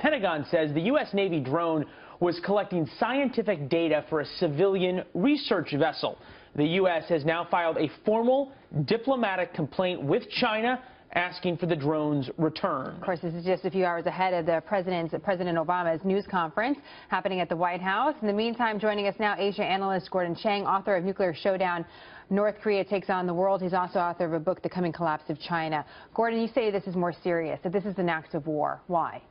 Pentagon says the U.S. Navy drone was collecting scientific data for a civilian research vessel. The U.S. has now filed a formal diplomatic complaint with China asking for the drone's return. Of course, this is just a few hours ahead of President Obama's news conference happening at the White House. In the meantime, joining us now, Asia analyst Gordon Chang, author of Nuclear Showdown, North Korea Takes on the World. He's also author of a book, The Coming Collapse of China. Gordon, you say this is more serious, that this is an act of war. Why?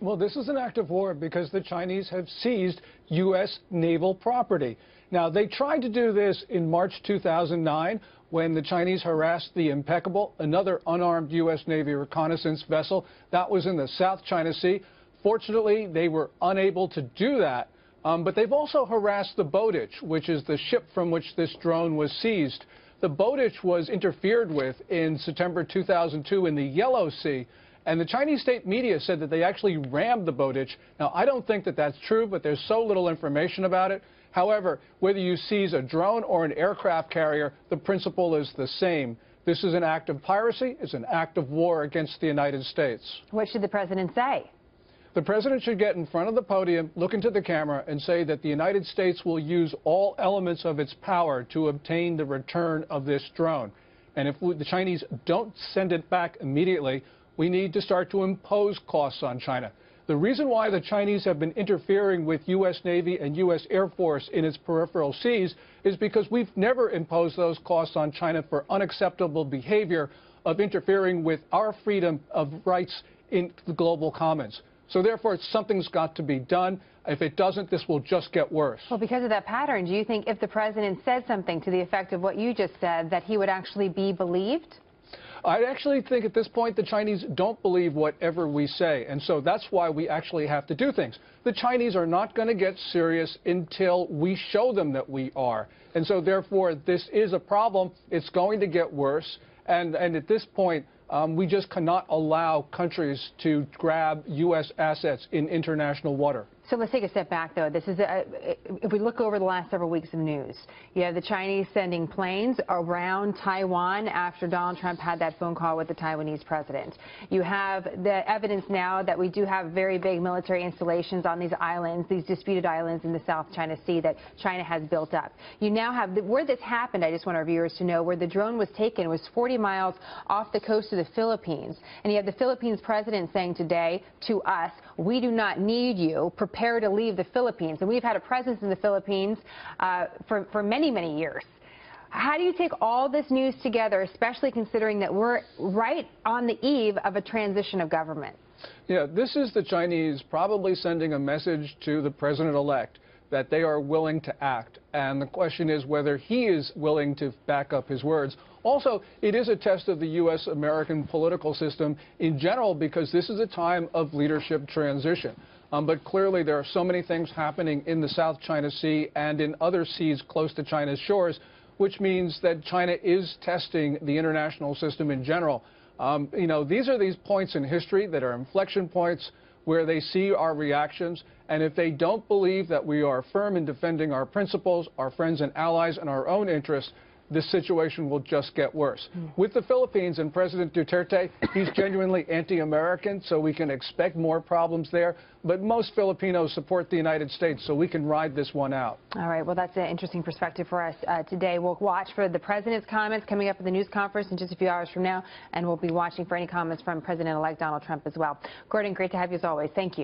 Well, this is an act of war because the Chinese have seized U.S. naval property. Now, they tried to do this in March 2009 when the Chinese harassed the Impeccable, another unarmed U.S. Navy reconnaissance vessel. That was in the South China Sea. Fortunately, they were unable to do that. But they've also harassed the Bowditch, which is the ship from which this drone was seized. The Bowditch was interfered with in September 2002 in the Yellow Sea. And the Chinese state media said that they actually rammed the Bowditch. Now, I don't think that that's true, but there's so little information about it. However, whether you seize a drone or an aircraft carrier, the principle is the same. This is an act of piracy. It's an act of war against the United States. What should the president say? The president should get in front of the podium, look into the camera, and say that the United States will use all elements of its power to obtain the return of this drone. And if the Chinese don't send it back immediately, we need to start to impose costs on China. The reason why the Chinese have been interfering with U.S. Navy and U.S. Air Force in its peripheral seas is because we've never imposed those costs on China for unacceptable behavior of interfering with our freedom of rights in the global commons. So therefore, something's got to be done. If it doesn't, this will just get worse. Well, because of that pattern, do you think if the president said something to the effect of what you just said, that he would actually be believed? I actually think at this point the Chinese don't believe whatever we say, and so that's why we actually have to do things. The Chinese are not going to get serious until we show them that we are, and so therefore this is a problem. It's going to get worse, and at this point we just cannot allow countries to grab U.S. assets in international water. So let's take a step back, though. This is if we look over the last several weeks of news, you have the Chinese sending planes around Taiwan after Donald Trump had that phone call with the Taiwanese president. You have the evidence now that we do have very big military installations on these islands, these disputed islands in the South China Sea that China has built up. You now have where this happened. I just want our viewers to know where the drone was taken was 40 miles off the coast of the Philippines, and you have the Philippines president saying today to us, "We do not need you. Prepare to leave the Philippines." And we've had a presence in the Philippines for many, many years. How do you take all this news together, especially considering that we're right on the eve of a transition of government? Yeah, this is the Chinese probably sending a message to the president-elect that they are willing to act. And the question is whether he is willing to back up his words. Also, it is a test of the U.S.-American political system in general because this is a time of leadership transition. But clearly there are so many things happening in the South China Sea and in other seas close to China's shores, which means that China is testing the international system in general. You know, these are these points in history that are inflection points where they see our reactions, and if they don't believe that we are firm in defending our principles, our friends and allies, and our own interests, this situation will just get worse. With the Philippines and President Duterte, he's genuinely anti-American, so we can expect more problems there. But most Filipinos support the United States, so we can ride this one out. All right. Well, that's an interesting perspective for us today. We'll watch for the president's comments coming up at the news conference in just a few hours from now, and we'll be watching for any comments from President-elect Donald Trump as well. Gordon, great to have you as always. Thank you.